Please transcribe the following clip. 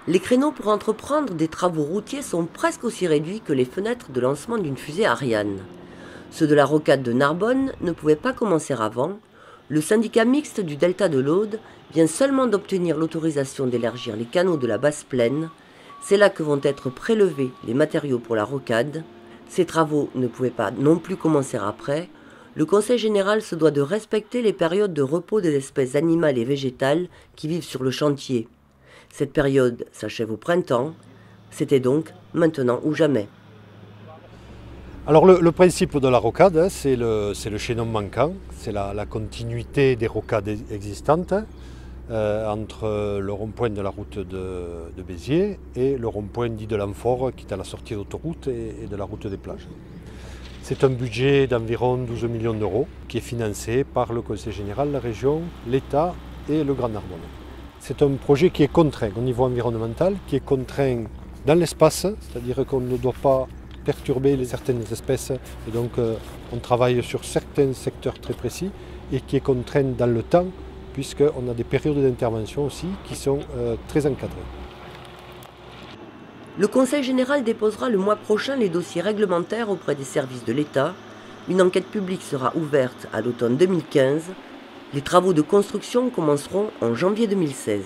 Les créneaux pour entreprendre des travaux routiers sont presque aussi réduits que les fenêtres de lancement d'une fusée Ariane. Ceux de la rocade de Narbonne ne pouvaient pas commencer avant. Le syndicat mixte du delta de l'Aude vient seulement d'obtenir l'autorisation d'élargir les canaux de la basse plaine. C'est là que vont être prélevés les matériaux pour la rocade. Ces travaux ne pouvaient pas non plus commencer après. Le Conseil général se doit de respecter les périodes de repos des espèces animales et végétales qui vivent sur le chantier. Cette période s'achève au printemps. C'était donc maintenant ou jamais. Alors le principe de la rocade, hein, c'est le chaînon manquant, c'est la continuité des rocades existantes entre le rond-point de la route de Béziers et le rond-point dit de l'Amphore qui est à la sortie d'autoroute et de la route des plages. C'est un budget d'environ 12 millions d'euros qui est financé par le Conseil général, la région, l'État et le Grand Narbonne. C'est un projet qui est contraint au niveau environnemental, qui est contraint dans l'espace, c'est-à-dire qu'on ne doit pas perturber certaines espèces et donc on travaille sur certains secteurs très précis et qui est contraint dans le temps puisqu'on a des périodes d'intervention aussi qui sont très encadrées. Le Conseil général déposera le mois prochain les dossiers réglementaires auprès des services de l'État. Une enquête publique sera ouverte à l'automne 2015. Les travaux de construction commenceront en janvier 2016.